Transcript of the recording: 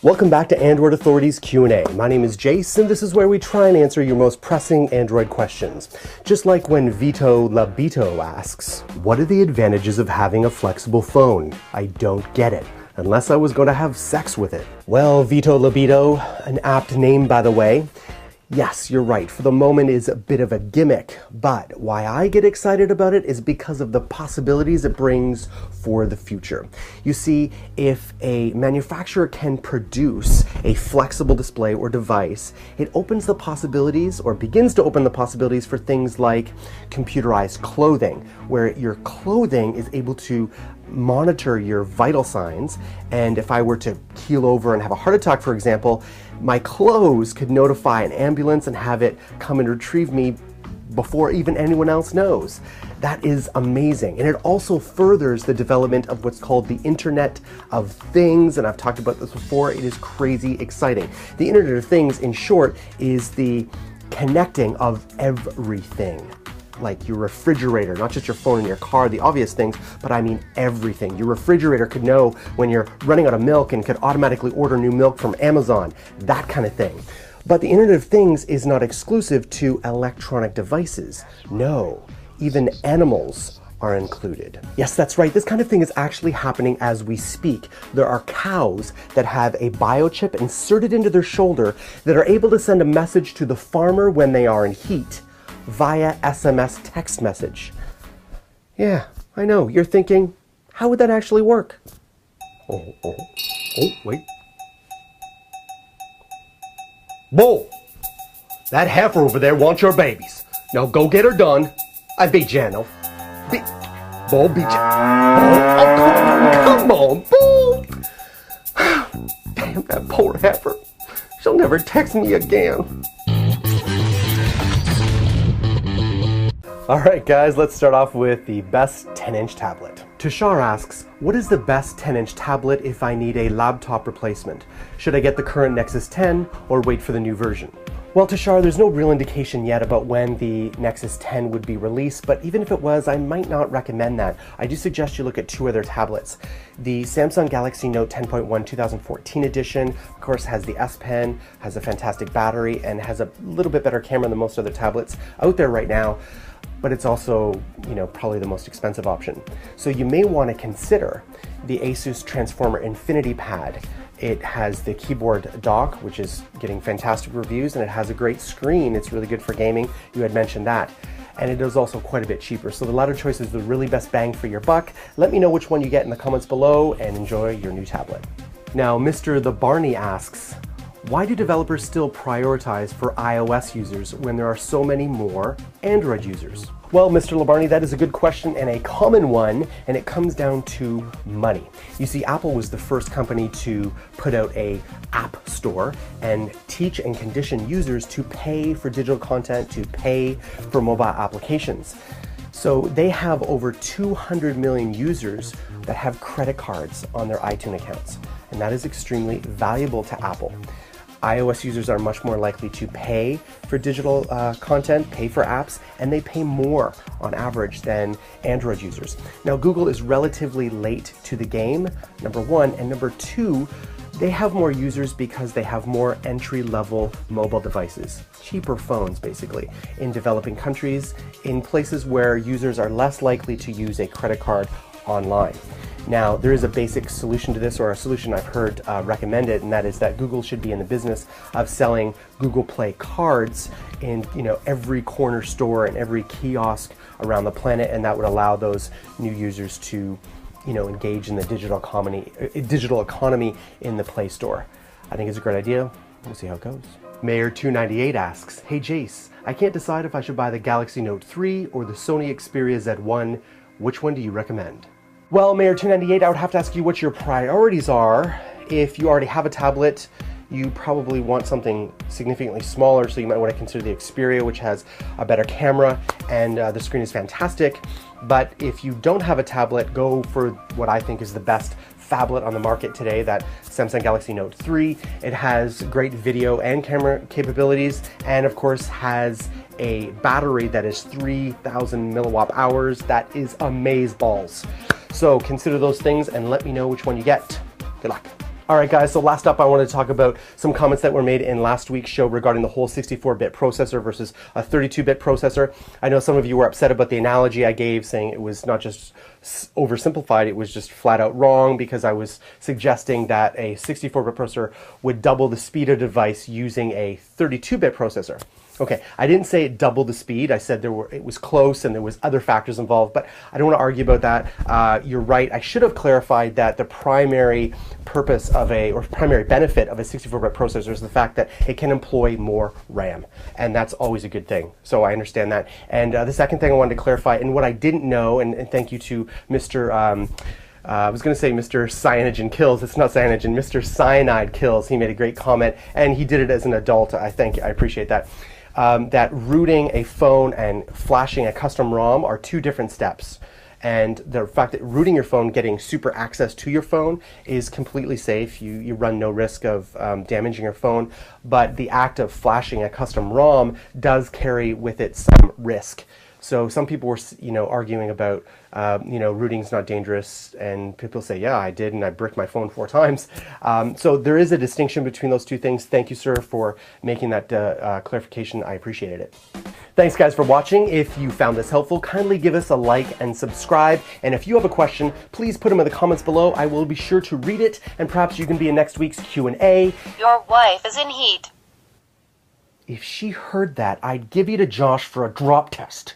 Welcome back to Android Authority's Q&A. My name is Jayce, and this is where we try and answer your most pressing Android questions. Just like when Vito Labito asks, what are the advantages of having a flexible phone? I don't get it, unless I was going to have sex with it. Well, Vito Labito, an apt name by the way. Yes, you're right, for the moment is a bit of a gimmick, but why I get excited about it is because of the possibilities it brings for the future. You see, if a manufacturer can produce a flexible display or device, it opens the possibilities, or begins to open the possibilities for things like computerized clothing, where your clothing is able to monitor your vital signs, and if I were to keel over and have a heart attack, for example, my clothes could notify an ambulance and have it come and retrieve me before even anyone else knows. That is amazing. And it also furthers the development of what's called the Internet of Things. And I've talked about this before. It is crazy exciting. The Internet of Things, in short, is the connecting of everything. Like your refrigerator, not just your phone and your car, the obvious things, but I mean everything. Your refrigerator could know when you're running out of milk and could automatically order new milk from Amazon, that kind of thing. But the Internet of Things is not exclusive to electronic devices. No, even animals are included. Yes, that's right. This kind of thing is actually happening as we speak. There are cows that have a biochip inserted into their shoulder that are able to send a message to the farmer when they are in heat via SMS text message. Yeah, I know. You're thinking, how would that actually work? Oh, wait. Bull! That heifer over there wants your babies. Now go get her done. I beat you, no. Bull beat you. Oh, come on, Bull! Damn, that poor heifer. She'll never text me again. Alright guys, let's start off with the best 10-inch tablet. Tushar asks, what is the best 10-inch tablet if I need a laptop replacement? Should I get the current Nexus 10 or wait for the new version? Well, Tushar, there's no real indication yet about when the Nexus 10 would be released, but even if it was, I might not recommend that. I do suggest you look at two other tablets. The Samsung Galaxy Note 10.1 2014 edition, of course, has the S Pen, has a fantastic battery, and has a little bit better camera than most other tablets out there right now. But it's also, probably the most expensive option. So you may want to consider the Asus Transformer Infinity Pad. It has the keyboard dock, which is getting fantastic reviews, and it has a great screen. It's really good for gaming. You had mentioned that. And it is also quite a bit cheaper. So the latter choice is the really best bang for your buck. Let me know which one you get in the comments below, and enjoy your new tablet. Now, Mr. The Barney asks, why do developers still prioritize for iOS users when there are so many more Android users? Well, Mr. Labarney, that is a good question and a common one, and it comes down to money. You see, Apple was the first company to put out an app store and teach and condition users to pay for digital content, to pay for mobile applications. So they have over 200 million users that have credit cards on their iTunes accounts, and that is extremely valuable to Apple. iOS users are much more likely to pay for digital content, pay for apps, and they pay more on average than Android users. Now, Google is relatively late to the game, number one, and number two, they have more users because they have more entry-level mobile devices, cheaper phones basically, in developing countries, in places where users are less likely to use a credit card online. Now, there is a basic solution to this, or a solution I've heard recommended, and that is that Google should be in the business of selling Google Play cards in every corner store and every kiosk around the planet, and that would allow those new users to engage in the digital economy in the Play Store. I think it's a great idea. We'll see how it goes. Mayor298 asks, hey Jayce, I can't decide if I should buy the Galaxy Note 3 or the Sony Xperia Z1. Which one do you recommend? Well, Mayor298, I would have to ask you what your priorities are. If you already have a tablet, you probably want something significantly smaller, so you might want to consider the Xperia, which has a better camera and the screen is fantastic. But if you don't have a tablet, go for what I think is the best phablet on the market today, that Samsung Galaxy Note 3. It has great video and camera capabilities, and of course has a battery that is 3,000 milliwatt hours. That is amazeballs. So consider those things and let me know which one you get. Good luck. All right, guys, so last up, I wanted to talk about some comments that were made in last week's show regarding the whole 64-bit processor versus a 32-bit processor. I know some of you were upset about the analogy I gave, saying it was not just oversimplified, it was just flat out wrong, because I was suggesting that a 64-bit processor would double the speed of the device using a 32-bit processor. Okay, I didn't say it doubled the speed. I said it was close and there was other factors involved, but I don't want to argue about that. You're right. I should have clarified that the primary purpose of or primary benefit of a 64-bit processor is the fact that it can employ more RAM, and that's always a good thing. So I understand that. And the second thing I wanted to clarify, and what I didn't know, and thank you to Mr. I was going to say Mr. Cyanogen Kills. It's not Cyanogen. Mr. Cyanide Kills. He made a great comment, and he did it as an adult. I appreciate that. That rooting a phone and flashing a custom ROM are two different steps. And the fact that rooting your phone, getting super access to your phone, is completely safe. You run no risk of damaging your phone. But the act of flashing a custom ROM does carry with it some risk. So some people were, arguing about, rooting's not dangerous, and people say, yeah, I did, and I bricked my phone 4 times. So there is a distinction between those two things. Thank you, sir, for making that clarification. I appreciated it. Thanks, guys, for watching. If you found this helpful, kindly give us a like and subscribe. And if you have a question, please put them in the comments below. I will be sure to read it, and perhaps you can be in next week's Q&A. Your wife is in heat. If she heard that, I'd give you to Josh for a drop test.